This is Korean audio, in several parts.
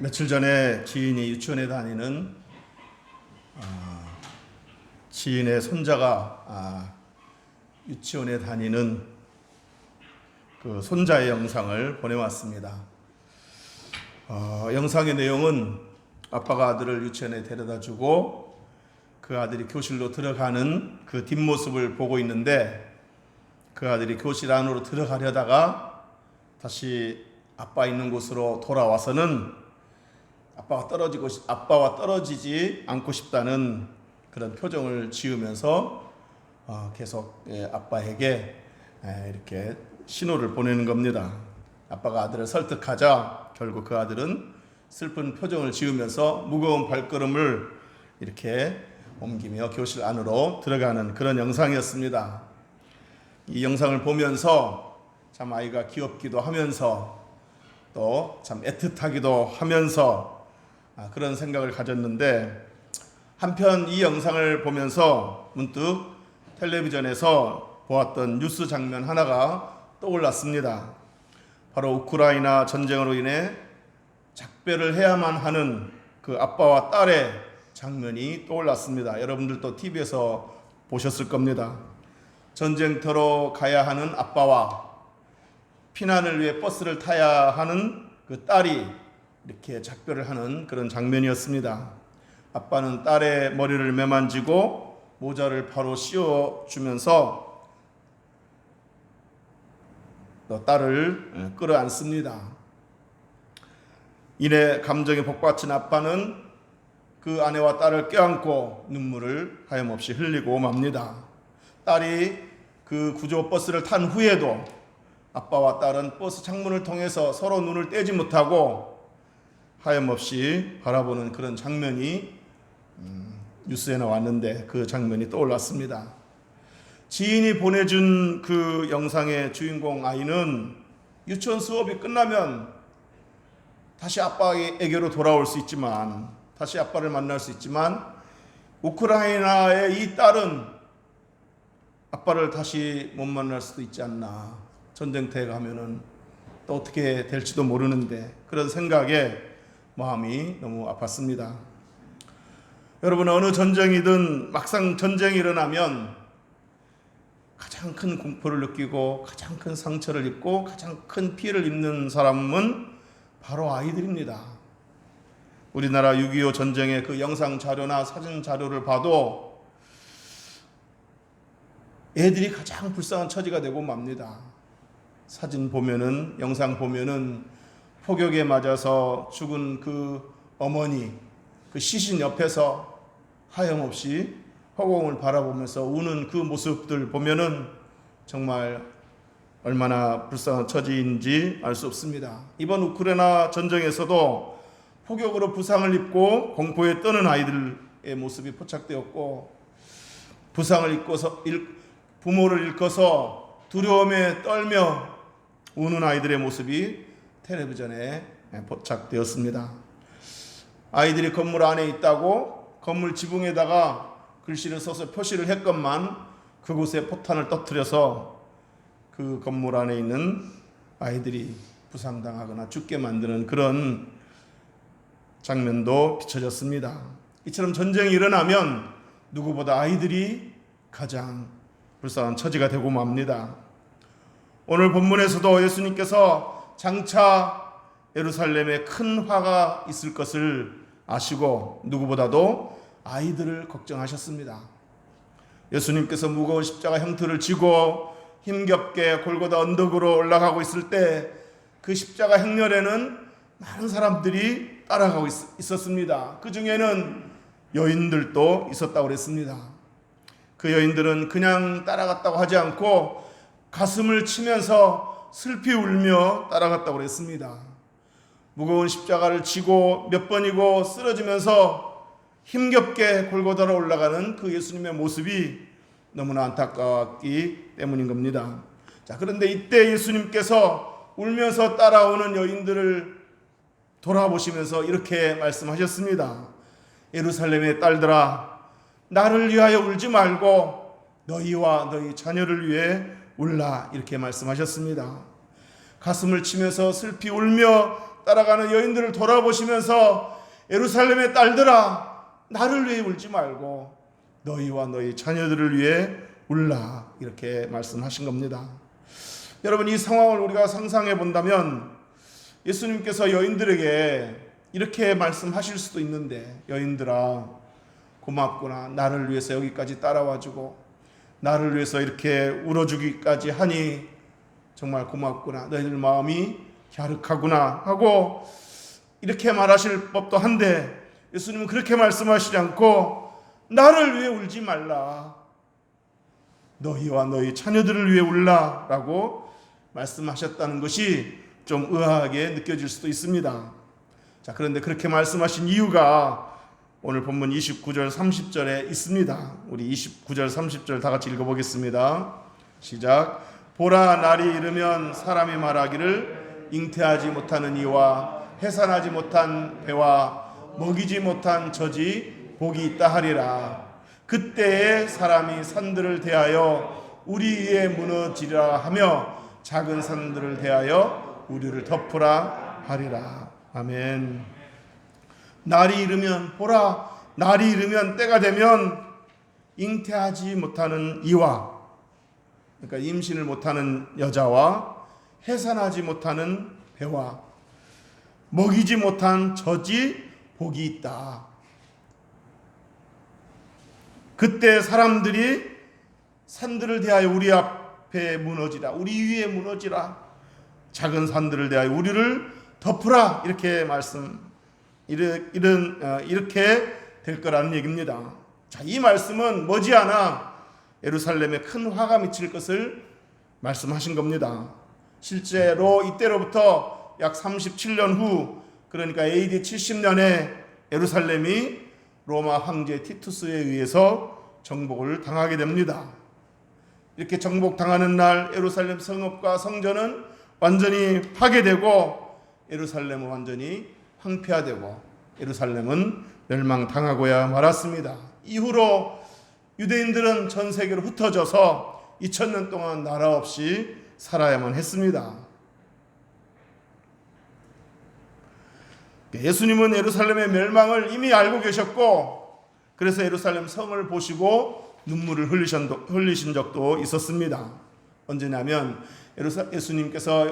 며칠 전에 지인이 유치원에 다니는 지인의 손자가 유치원에 다니는 그 손자의 영상을 보내왔습니다. 영상의 내용은 아빠가 아들을 유치원에 데려다주고 그 아들이 교실로 들어가는 그 뒷모습을 보고 있는데, 그 아들이 교실 안으로 들어가려다가 다시 아빠 있는 곳으로 돌아와서는 아빠와 떨어지지 않고 싶다는 그런 표정을 지으면서 계속 아빠에게 이렇게 신호를 보내는 겁니다. 아빠가 아들을 설득하자 결국 그 아들은 슬픈 표정을 지으면서 무거운 발걸음을 이렇게 옮기며 교실 안으로 들어가는 그런 영상이었습니다. 이 영상을 보면서 참 아이가 귀엽기도 하면서 또 참 애틋하기도 하면서 그런 생각을 가졌는데, 한편 이 영상을 보면서 문득 텔레비전에서 보았던 뉴스 장면 하나가 떠올랐습니다. 바로 우크라이나 전쟁으로 인해 작별을 해야만 하는 그 아빠와 딸의 장면이 떠올랐습니다. 여러분들도 TV에서 보셨을 겁니다. 전쟁터로 가야 하는 아빠와 피난을 위해 버스를 타야 하는 그 딸이 이렇게 작별을 하는 그런 장면이었습니다. 아빠는 딸의 머리를 매만지고 모자를 바로 씌워주면서 또 딸을 끌어안습니다. 이내 감정에 복받친 아빠는 그 아내와 딸을 껴안고 눈물을 하염없이 흘리고 맙니다. 딸이 그 구조버스를 탄 후에도 아빠와 딸은 버스 창문을 통해서 서로 눈을 떼지 못하고 하염없이 바라보는 그런 장면이 뉴스에 나왔는데, 그 장면이 떠올랐습니다. 지인이 보내준 그 영상의 주인공 아이는 유치원 수업이 끝나면 다시 아빠에게로 돌아올 수 있지만, 다시 아빠를 만날 수 있지만, 우크라이나의 이 딸은 아빠를 다시 못 만날 수도 있지 않나. 전쟁터에 가면은 또 어떻게 될지도 모르는데, 그런 생각에 마음이 너무 아팠습니다. 여러분, 어느 전쟁이든 막상 전쟁이 일어나면 가장 큰 공포를 느끼고 가장 큰 상처를 입고 가장 큰 피해를 입는 사람은 바로 아이들입니다. 우리나라 6.25 전쟁의 그 영상 자료나 사진 자료를 봐도 애들이 가장 불쌍한 처지가 되고 맙니다. 사진 보면은, 영상 보면은 폭격에 맞아서 죽은 그 어머니, 그 시신 옆에서 하염없이 허공을 바라보면서 우는 그 모습들 보면은 정말 얼마나 불쌍한 처지인지 알 수 없습니다. 이번 우크라이나 전쟁에서도 폭격으로 부상을 입고 공포에 떠는 아이들의 모습이 포착되었고, 부상을 입고서 부모를 잃고서 두려움에 떨며 우는 아이들의 모습이 텔레비전에 포착되었습니다. 아이들이 건물 안에 있다고 건물 지붕에다가 글씨를 써서 표시를 했건만 그곳에 포탄을 터뜨려서 그 건물 안에 있는 아이들이 부상당하거나 죽게 만드는 그런 장면도 비춰졌습니다. 이처럼 전쟁이 일어나면 누구보다 아이들이 가장 불쌍한 처지가 되고 맙니다. 오늘 본문에서도 예수님께서 장차 예루살렘에 큰 화가 있을 것을 아시고 누구보다도 아이들을 걱정하셨습니다. 예수님께서 무거운 십자가 형틀을 지고 힘겹게 골고다 언덕으로 올라가고 있을 때 그 십자가 행렬에는 많은 사람들이 따라가고 있었습니다. 그 중에는 여인들도 있었다고 그랬습니다. 그 여인들은 그냥 따라갔다고 하지 않고 가슴을 치면서 슬피 울며 따라갔다고 그랬습니다. 무거운 십자가를 지고 몇 번이고 쓰러지면서 힘겹게 골고다로 올라가는 그 예수님의 모습이 너무나 안타깝기 때문인 겁니다. 자, 그런데 이때 예수님께서 울면서 따라오는 여인들을 돌아보시면서 이렇게 말씀하셨습니다. 예루살렘의 딸들아, 나를 위하여 울지 말고 너희와 너희 자녀를 위해 울라, 이렇게 말씀하셨습니다. 가슴을 치면서 슬피 울며 따라가는 여인들을 돌아보시면서 예루살렘의 딸들아, 나를 위해 울지 말고 너희와 너희 자녀들을 위해 울라, 이렇게 말씀하신 겁니다. 여러분, 이 상황을 우리가 상상해 본다면 예수님께서 여인들에게 이렇게 말씀하실 수도 있는데, 여인들아 고맙구나, 나를 위해서 여기까지 따라와주고 나를 위해서 이렇게 울어주기까지 하니 정말 고맙구나, 너희들 마음이 갸륵하구나 하고 이렇게 말하실 법도 한데, 예수님은 그렇게 말씀하시지 않고 나를 위해 울지 말라, 너희와 너희 자녀들을 위해 울라 라고 말씀하셨다는 것이 좀 의아하게 느껴질 수도 있습니다. 자, 그런데 그렇게 말씀하신 이유가 오늘 본문 29절 30절에 있습니다. 우리 29절 30절 다 같이 읽어보겠습니다. 시작. 보라, 날이 이르면 사람이 말하기를 잉태하지 못하는 이와 해산하지 못한 배와 먹이지 못한 젖이 복이 있다 하리라. 그때에 사람이 산들을 대하여 우리 위에 무너지리라 하며 작은 산들을 대하여 우리를 덮으라 하리라. 아멘. 날이 이르면, 보라, 날이 이르면, 때가 되면 잉태하지 못하는 이와, 그러니까 임신을 못하는 여자와 해산하지 못하는 배와 먹이지 못한 젖이 복이 있다. 그때 사람들이 산들을 대하여 우리 앞에 무너지라, 우리 위에 무너지라, 작은 산들을 대하여 우리를 덮으라, 이렇게 이렇게 될 거라는 얘기입니다. 자, 이 말씀은 머지않아 예루살렘에 큰 화가 미칠 것을 말씀하신 겁니다. 실제로 이때로부터 약 37년 후, 그러니까 AD 70년에 예루살렘이 로마 황제 티투스에 의해서 정복을 당하게 됩니다. 이렇게 정복당하는 날 예루살렘 성읍과 성전은 완전히 파괴되고 예루살렘은 완전히 황폐화되고 예루살렘은 멸망당하고야 말았습니다. 이후로 유대인들은 전 세계로 흩어져서 2000년 동안 나라 없이 살아야만 했습니다. 예수님은 예루살렘의 멸망을 이미 알고 계셨고, 그래서 예루살렘 성을 보시고 눈물을 흘리신 적도 있었습니다. 언제냐면 예수님께서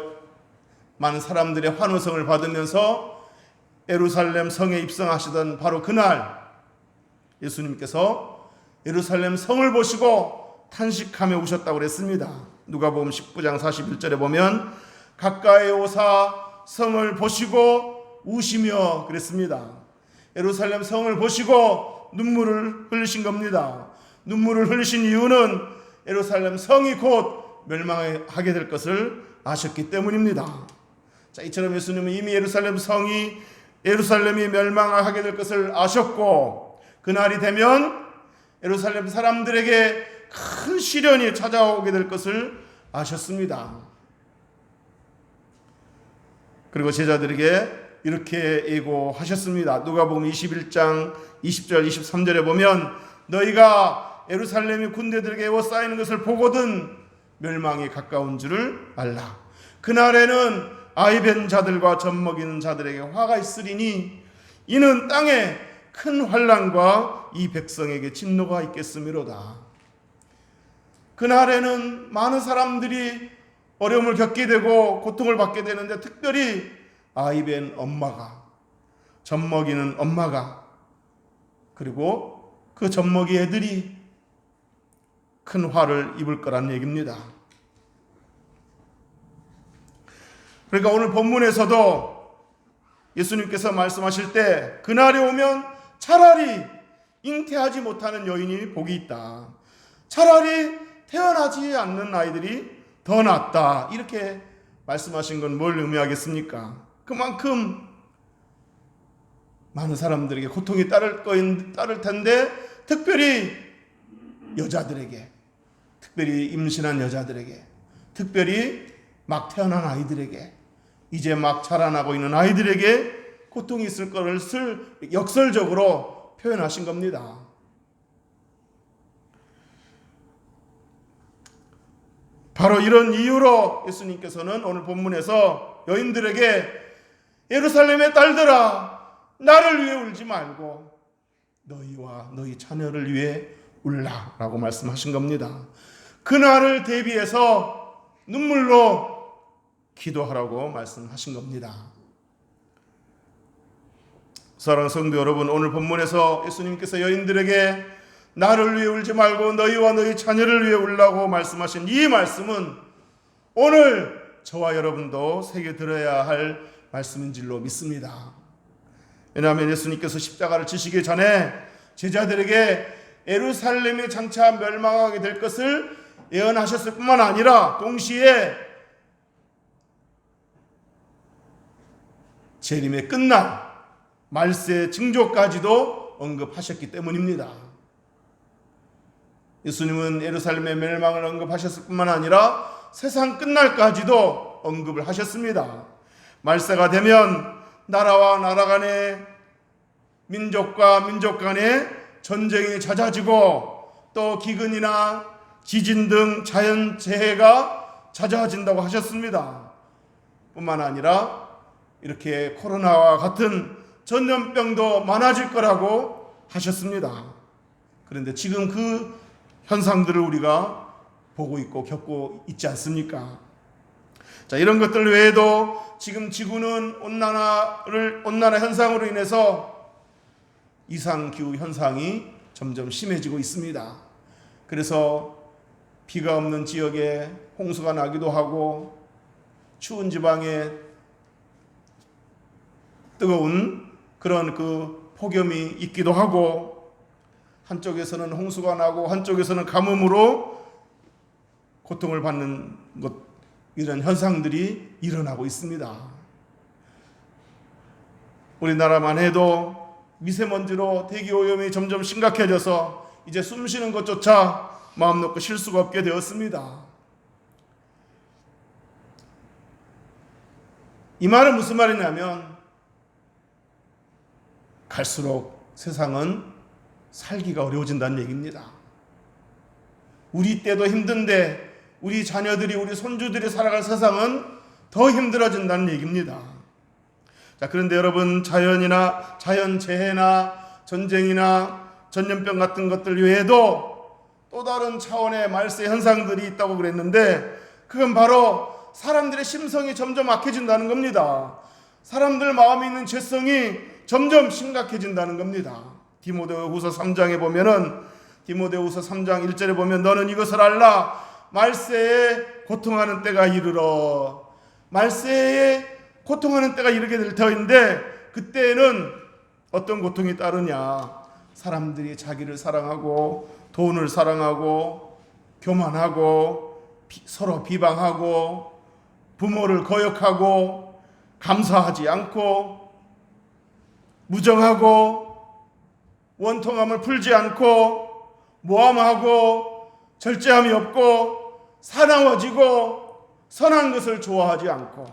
많은 사람들의 환호성을 받으면서 예루살렘 성에 입성하시던 바로 그날 예수님께서 예루살렘 성을 보시고 탄식하며 우셨다고 그랬습니다. 누가복음 19장 41절에 보면 가까이 오사 성을 보시고 우시며 그랬습니다. 예루살렘 성을 보시고 눈물을 흘리신 겁니다. 눈물을 흘리신 이유는 예루살렘 성이 곧 멸망하게 될 것을 아셨기 때문입니다. 자, 이처럼 예수님은 이미 예루살렘이 멸망하게 될 것을 아셨고, 그날이 되면 예루살렘 사람들에게 큰 시련이 찾아오게 될 것을 아셨습니다. 그리고 제자들에게 이렇게 예고하셨습니다. 누가복음 21장 20절 23절에 보면 너희가 예루살렘이 군대들에게 에워싸이는 것을 보거든 멸망이 가까운 줄을 알라. 그날에는 아이벤 자들과 젖먹이는 자들에게 화가 있으리니 이는 땅에 큰 환난과 이 백성에게 진노가 있겠음이로다. 그날에는 많은 사람들이 어려움을 겪게 되고 고통을 받게 되는데, 특별히 아이벤 엄마가, 젖먹이는 엄마가, 그리고 그 젖먹이 애들이 큰 화를 입을 거란 얘기입니다. 그러니까 오늘 본문에서도 예수님께서 말씀하실 때 그날이 오면 차라리 잉태하지 못하는 여인이 복이 있다, 차라리 태어나지 않는 아이들이 더 낫다, 이렇게 말씀하신 건 뭘 의미하겠습니까? 그만큼 많은 사람들에게 고통이 따를 텐데, 특별히 여자들에게, 특별히 임신한 여자들에게, 특별히 막 태어난 아이들에게, 이제 막 자라나고 있는 아이들에게 고통이 있을 것을 역설적으로 표현하신 겁니다. 바로 이런 이유로 예수님께서는 오늘 본문에서 여인들에게 예루살렘의 딸들아, 나를 위해 울지 말고 너희와 너희 자녀를 위해 울라라고 말씀하신 겁니다. 그날을 대비해서 눈물로 기도하라고 말씀하신 겁니다. 사랑하는 성도 여러분, 오늘 본문에서 예수님께서 여인들에게 나를 위해 울지 말고 너희와 너희 자녀를 위해 울라고 말씀하신 이 말씀은 오늘 저와 여러분도 새겨 들어야 할 말씀인 줄로 믿습니다. 왜냐하면 예수님께서 십자가를 지시기 전에 제자들에게 예루살렘이 장차 멸망하게 될 것을 예언하셨을 뿐만 아니라 동시에 재림의 끝날 말세 징조까지도 언급하셨기 때문입니다. 예수님은 예루살렘의 멸망을 언급하셨을 뿐만 아니라 세상 끝날까지도 언급을 하셨습니다. 말세가 되면 나라와 나라 간에, 민족과 민족 간에 전쟁이 잦아지고 또 기근이나 지진 등 자연재해가 잦아진다고 하셨습니다. 뿐만 아니라 이렇게 코로나와 같은 전염병도 많아질 거라고 하셨습니다. 그런데 지금 그 현상들을 우리가 보고 있고 겪고 있지 않습니까? 자, 이런 것들 외에도 지금 지구는 온난화 현상으로 인해서 이상기후 현상이 점점 심해지고 있습니다. 그래서 비가 없는 지역에 홍수가 나기도 하고 추운 지방에 뜨거운 그런 그 폭염이 있기도 하고 한쪽에서는 홍수가 나고 한쪽에서는 가뭄으로 고통을 받는 것, 이런 현상들이 일어나고 있습니다. 우리나라만 해도 미세먼지로 대기오염이 점점 심각해져서 이제 숨 쉬는 것조차 마음 놓고 쉴 수가 없게 되었습니다. 이 말은 무슨 말이냐면 갈수록 세상은 살기가 어려워진다는 얘기입니다. 우리 때도 힘든데 우리 자녀들이, 우리 손주들이 살아갈 세상은 더 힘들어진다는 얘기입니다. 자, 그런데 여러분, 자연재해나 전쟁이나 전염병 같은 것들 외에도 또 다른 차원의 말세 현상들이 있다고 그랬는데 그건 바로 사람들의 심성이 점점 악해진다는 겁니다. 사람들 마음에 있는 죄성이 점점 심각해진다는 겁니다. 디모데후서 3장에 보면은, 디모데후서 3장 1절에 보면 너는 이것을 알라. 말세에 고통하는 때가 이르러. 말세에 고통하는 때가 이르게 될 터인데 그때에는 어떤 고통이 따르냐. 사람들이 자기를 사랑하고 돈을 사랑하고 교만하고 서로 비방하고 부모를 거역하고 감사하지 않고 무정하고 원통함을 풀지 않고 모함하고 절제함이 없고 사나워지고 선한 것을 좋아하지 않고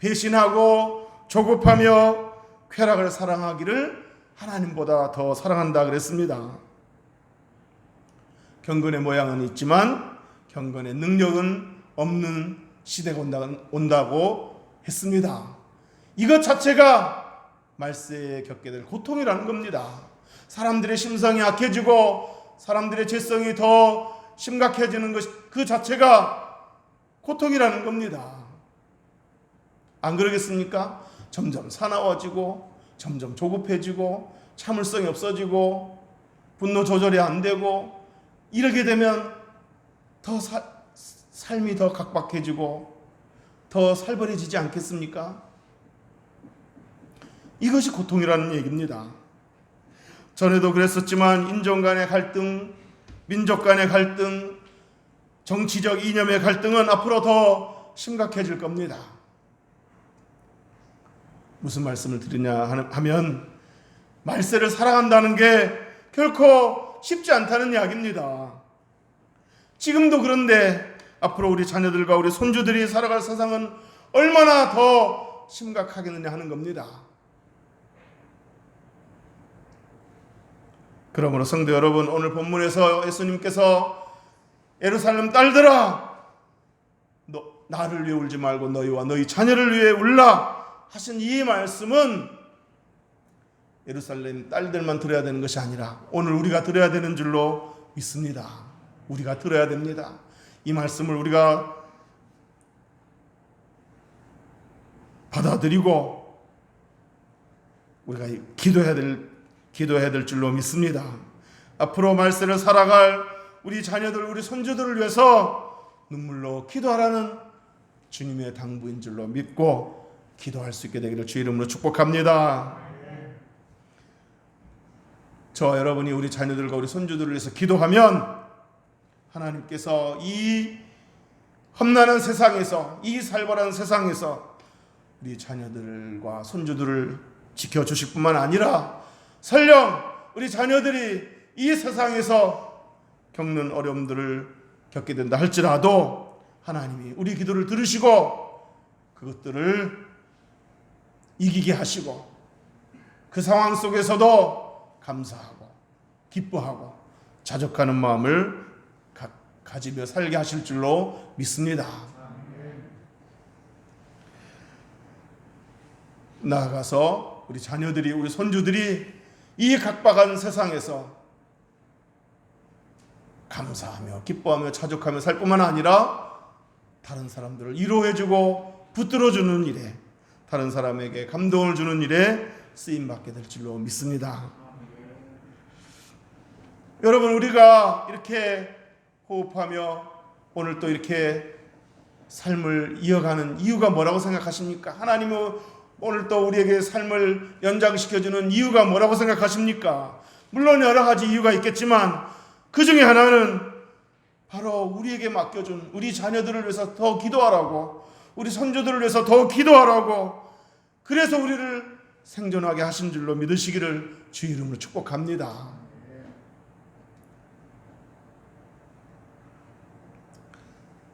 배신하고 조급하며 쾌락을 사랑하기를 하나님보다 더 사랑한다 그랬습니다. 경건의 모양은 있지만 경건의 능력은 없는 시대가 온다고 했습니다. 이것 자체가 말세에 겪게 될 고통이라는 겁니다. 사람들의 심성이 악해지고 사람들의 죄성이 더 심각해지는 것, 그 자체가 고통이라는 겁니다. 안 그러겠습니까? 점점 사나워지고 점점 조급해지고 참을성이 없어지고 분노 조절이 안 되고 이렇게 되면 더 삶이 더 각박해지고 더 살벌해지지 않겠습니까? 이것이 고통이라는 얘기입니다. 전에도 그랬었지만 인종 간의 갈등, 민족 간의 갈등, 정치적 이념의 갈등은 앞으로 더 심각해질 겁니다. 무슨 말씀을 드리냐 하면 말세를 사랑한다는 게 결코 쉽지 않다는 이야기입니다. 지금도 그런데 앞으로 우리 자녀들과 우리 손주들이 살아갈 세상은 얼마나 더 심각하겠느냐 하는 겁니다. 그러므로 성도 여러분, 오늘 본문에서 예수님께서 예루살렘 딸들아, 나를 위해 울지 말고 너희와 너희 자녀를 위해 울라 하신 이 말씀은 예루살렘 딸들만 들어야 되는 것이 아니라 오늘 우리가 들어야 되는 줄로 믿습니다. 우리가 들어야 됩니다. 이 말씀을 우리가 받아들이고 우리가 기도해야 될 줄로 믿습니다. 앞으로 말세를 살아갈 우리 자녀들, 우리 손주들을 위해서 눈물로 기도하라는 주님의 당부인 줄로 믿고 기도할 수 있게 되기를 주 이름으로 축복합니다. 저와 여러분이 우리 자녀들과 우리 손주들을 위해서 기도하면 하나님께서 이 험난한 세상에서, 이 살벌한 세상에서 우리 자녀들과 손주들을 지켜주실 뿐만 아니라 설령 우리 자녀들이 이 세상에서 겪는 어려움들을 겪게 된다 할지라도 하나님이 우리 기도를 들으시고 그것들을 이기게 하시고 그 상황 속에서도 감사하고 기뻐하고 자족하는 마음을 가지며 살게 하실 줄로 믿습니다. 나아가서 우리 자녀들이, 우리 손주들이 이 각박한 세상에서 감사하며 기뻐하며 자족하며 살 뿐만 아니라 다른 사람들을 위로해주고 붙들어주는 일에, 다른 사람에게 감동을 주는 일에 쓰임받게 될 줄로 믿습니다. 여러분, 우리가 이렇게 호흡하며 오늘 또 이렇게 삶을 이어가는 이유가 뭐라고 생각하십니까? 하나님은 오늘 또 우리에게 삶을 연장시켜주는 이유가 뭐라고 생각하십니까? 물론 여러 가지 이유가 있겠지만 그 중에 하나는 바로 우리에게 맡겨준 우리 자녀들을 위해서 더 기도하라고, 우리 손주들을 위해서 더 기도하라고, 그래서 우리를 생존하게 하신 줄로 믿으시기를 주 이름으로 축복합니다.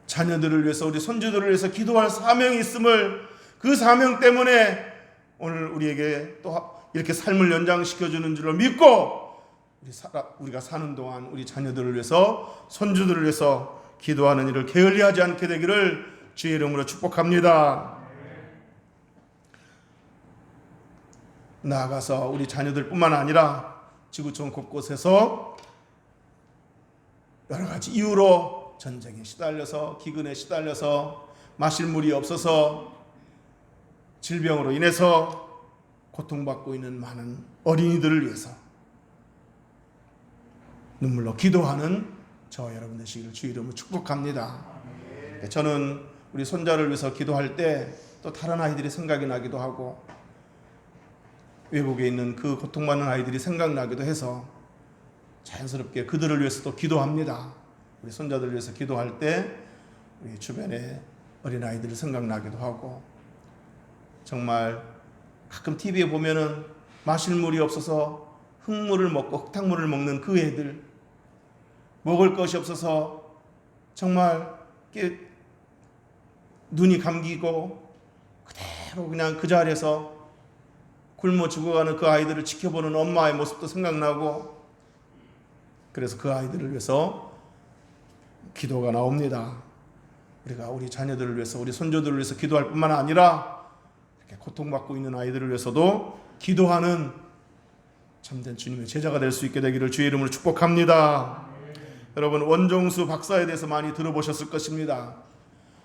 자녀들을 위해서, 우리 손주들을 위해서 기도할 사명이 있음을, 그 사명 때문에 오늘 우리에게 또 이렇게 삶을 연장시켜주는 줄로 믿고 우리가 사는 동안 우리 자녀들을 위해서, 손주들을 위해서 기도하는 일을 게을리하지 않게 되기를 주의 이름으로 축복합니다. 나아가서 우리 자녀들뿐만 아니라 지구촌 곳곳에서 여러 가지 이유로 전쟁에 시달려서, 기근에 시달려서, 마실 물이 없어서, 질병으로 인해서 고통받고 있는 많은 어린이들을 위해서 눈물로 기도하는 저와 여러분 되시기를 주 이름으로 축복합니다. 저는 우리 손자를 위해서 기도할 때 또 다른 아이들이 생각이 나기도 하고 외국에 있는 그 고통받는 아이들이 생각나기도 해서 자연스럽게 그들을 위해서도 기도합니다. 우리 손자들을 위해서 기도할 때 우리 주변에 어린아이들이 생각나기도 하고, 정말 가끔 TV에 보면은 마실 물이 없어서 흙물을 먹고 흙탕물을 먹는 그 애들, 먹을 것이 없어서 정말 눈이 감기고 그대로 그냥 그 자리에서 굶어 죽어가는 그 아이들을 지켜보는 엄마의 모습도 생각나고, 그래서 그 아이들을 위해서 기도가 나옵니다. 우리가 우리 자녀들을 위해서, 우리 손주들을 위해서 기도할 뿐만 아니라 이렇게 고통받고 있는 아이들을 위해서도 기도하는 참된 주님의 제자가 될 수 있게 되기를 주의 이름으로 축복합니다. 여러분, 원종수 박사에 대해서 많이 들어보셨을 것입니다.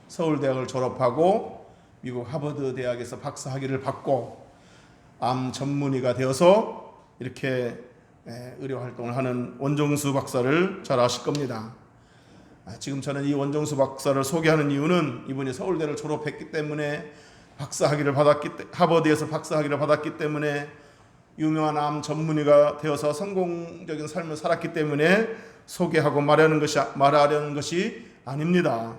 서울대학을 졸업하고 미국 하버드 대학에서 박사 학위를 받고 암 전문의가 되어서 이렇게 의료 활동을 하는 원종수 박사를 잘 아실 겁니다. 지금 저는 이 원종수 박사를 소개하는 이유는 이분이 서울대를 졸업했기 때문에, 박사 학위를 하버드에서 박사 학위를 받았기 때문에, 유명한 암 전문의가 되어서 성공적인 삶을 살았기 때문에 소개하고 말하는 것이 아닙니다.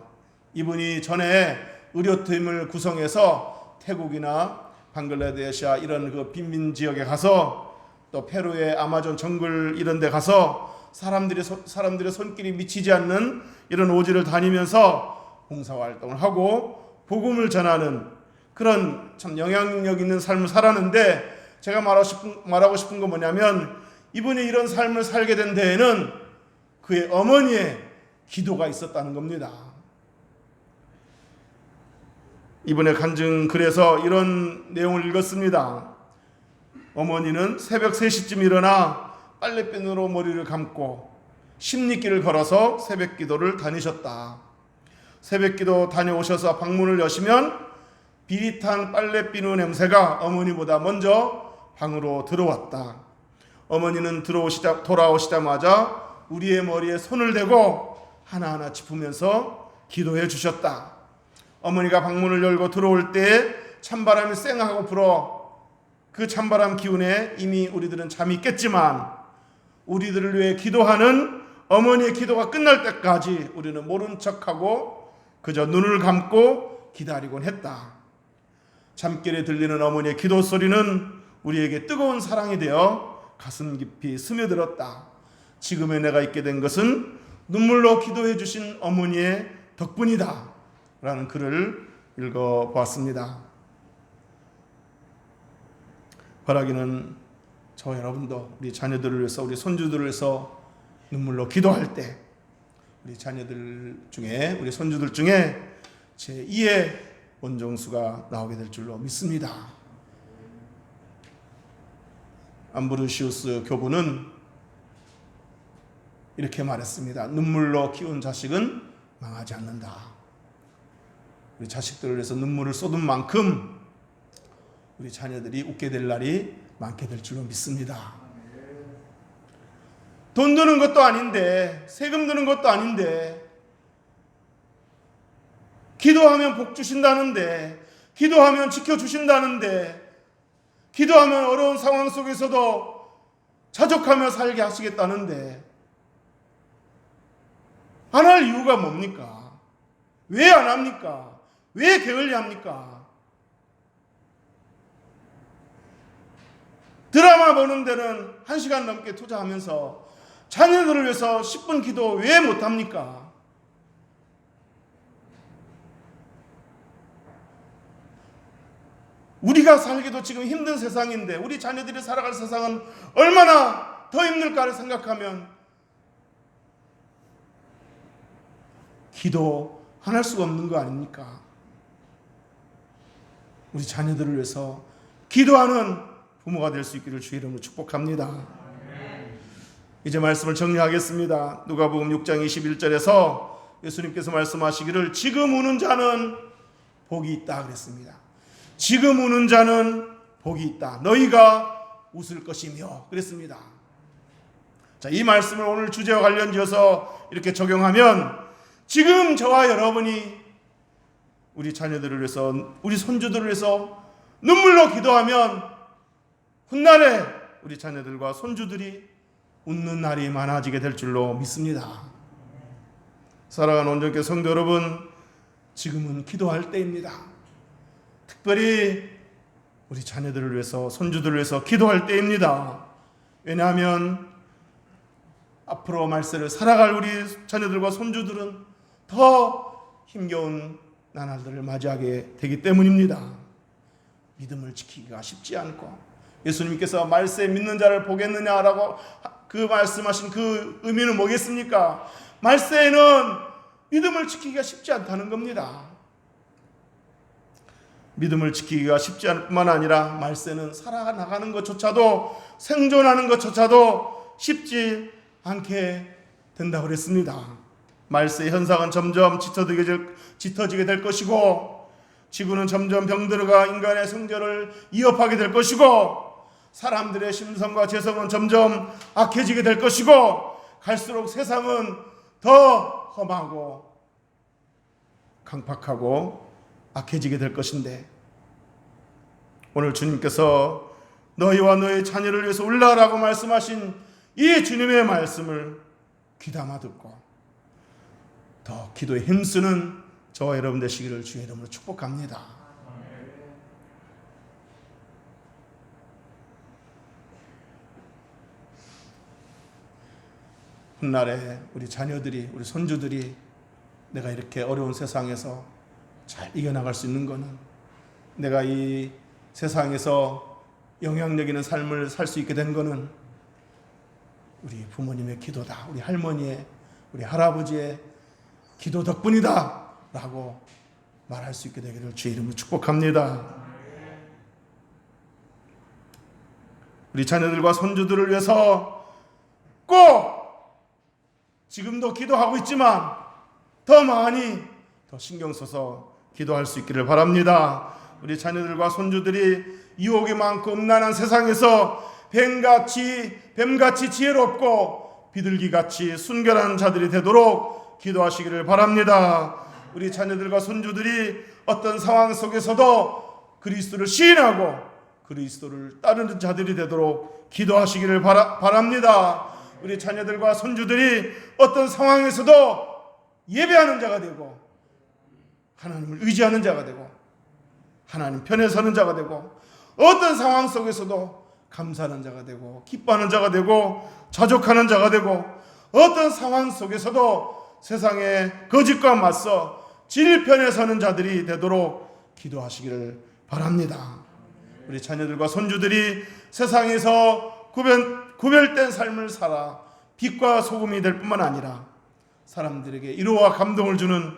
이분이 전에 의료팀을 구성해서 태국이나 방글라데시아 이런 그 빈민 지역에 가서, 또 페루의 아마존 정글 이런 데 가서 사람들의 손길이 미치지 않는 이런 오지를 다니면서 봉사활동을 하고 복음을 전하는 그런 참 영향력 있는 삶을 살았는데, 제가 말하고 싶은 건 뭐냐면, 이분이 이런 삶을 살게 된 데에는 그의 어머니의 기도가 있었다는 겁니다. 이번에 간증글에서 이런 내용을 읽었습니다. 어머니는 새벽 3시쯤 일어나 빨래비누로 머리를 감고 10리길을 걸어서 새벽 기도를 다니셨다. 새벽 기도 다녀오셔서 방문을 여시면 비릿한 빨래비누 냄새가 어머니보다 먼저 방으로 들어왔다. 어머니는 돌아오시자마자 우리의 머리에 손을 대고 하나하나 짚으면서 기도해 주셨다. 어머니가 방문을 열고 들어올 때 찬바람이 쌩하고 불어 그 찬바람 기운에 이미 우리들은 잠이 깼지만 우리들을 위해 기도하는 어머니의 기도가 끝날 때까지 우리는 모른 척하고 그저 눈을 감고 기다리곤 했다. 잠결에 들리는 어머니의 기도 소리는 우리에게 뜨거운 사랑이 되어 가슴 깊이 스며들었다. 지금의 내가 있게 된 것은 눈물로 기도해 주신 어머니의 덕분이다 라는 글을 읽어보았습니다. 바라기는 저와 여러분도 우리 자녀들을 위해서, 우리 손주들을 위해서 눈물로 기도할 때 우리 자녀들 중에, 우리 손주들 중에 제2의 원정수가 나오게 될 줄로 믿습니다. 암브로시우스 교부는 이렇게 말했습니다. 눈물로 키운 자식은 망하지 않는다. 우리 자식들을 위해서 눈물을 쏟은 만큼 우리 자녀들이 웃게 될 날이 많게 될 줄로 믿습니다. 돈 드는 것도 아닌데, 세금 드는 것도 아닌데, 기도하면 복 주신다는데, 기도하면 지켜주신다는데, 기도하면 어려운 상황 속에서도 자족하며 살게 하시겠다는데 안 할 이유가 뭡니까? 왜 안 합니까? 왜 게을리합니까? 드라마 보는 데는 1시간 넘게 투자하면서 자녀들을 위해서 10분 기도 왜 못합니까? 우리가 살기도 지금 힘든 세상인데 우리 자녀들이 살아갈 세상은 얼마나 더 힘들까를 생각하면 기도 안 할 수가 없는 거 아닙니까? 우리 자녀들을 위해서 기도하는 부모가 될 수 있기를 주의 이름으로 축복합니다. 이제 말씀을 정리하겠습니다. 누가복음 6장 21절에서 예수님께서 말씀하시기를 지금 우는 자는 복이 있다 그랬습니다. 지금 우는 자는 복이 있다. 너희가 웃을 것이며 그랬습니다. 자, 이 말씀을 오늘 주제와 관련지어서 이렇게 적용하면 지금 저와 여러분이 우리 자녀들을 위해서, 우리 손주들을 위해서 눈물로 기도하면 훗날에 우리 자녀들과 손주들이 웃는 날이 많아지게 될 줄로 믿습니다. 사랑하는 온전교 성도 여러분, 지금은 기도할 때입니다. 특별히 우리 자녀들을 위해서, 손주들을 위해서 기도할 때입니다. 왜냐하면 앞으로 말세를 살아갈 우리 자녀들과 손주들은 더 힘겨운 나날들을 맞이하게 되기 때문입니다. 믿음을 지키기가 쉽지 않고 예수님께서 말세 믿는 자를 보겠느냐라고 그 말씀하신 그 의미는 뭐겠습니까? 말세에는 믿음을 지키기가 쉽지 않다는 겁니다. 믿음을 지키기가 쉽지 않을 뿐만 아니라 말세는 살아나가는 것조차도, 생존하는 것조차도 쉽지 않게 된다고 그랬습니다. 말세의 현상은 점점 짙어지게 될 것이고 지구는 점점 병들어가 인간의 성전을 위협하게 될 것이고 사람들의 심성과 재성은 점점 악해지게 될 것이고 갈수록 세상은 더 험하고 강팍하고 악해지게 될 것인데 오늘 주님께서 너희와 너희 자녀를 위해서 울라라고 말씀하신 이 주님의 말씀을 귀담아 듣고 더 기도에 힘쓰는 저와 여러분 되시기를 주의 이름으로 축복합니다. 훗날에 우리 자녀들이, 우리 손주들이 내가 이렇게 어려운 세상에서 잘 이겨나갈 수 있는 것은 내가 이 세상에서 영향력 있는 삶을 살 수 있게 된 것은 우리 부모님의 기도다. 우리 할머니의, 우리 할아버지의 기도 덕분이다 라고 말할 수 있게 되기를 주의 이름으로 축복합니다. 우리 자녀들과 손주들을 위해서 꼭 지금도 기도하고 있지만 더 많이 더 신경 써서 기도할 수 있기를 바랍니다. 우리 자녀들과 손주들이 유혹이 많고 음란한 세상에서 뱀같이 지혜롭고 비둘기같이 순결한 자들이 되도록 기도하시기를 바랍니다. 우리 자녀들과 손주들이 어떤 상황 속에서도 그리스도를 시인하고 그리스도를 따르는 자들이 되도록 기도하시기를 바랍니다. 우리 자녀들과 손주들이 어떤 상황에서도 예배하는 자가 되고 하나님을 의지하는 자가 되고 하나님 편에 서는 자가 되고 어떤 상황 속에서도 감사하는 자가 되고 기뻐하는 자가 되고 자족하는 자가 되고 어떤 상황 속에서도 세상의 거짓과 맞서 진리 편에 서는 자들이 되도록 기도하시기를 바랍니다. 우리 자녀들과 손주들이 세상에서 구별된 삶을 살아 빛과 소금이 될 뿐만 아니라 사람들에게 위로와 감동을 주는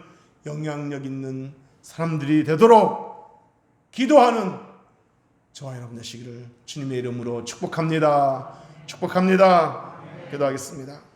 영향력 있는 사람들이 되도록 기도하는 저와 여러분 되시기를 주님의 이름으로 축복합니다. 기도하겠습니다.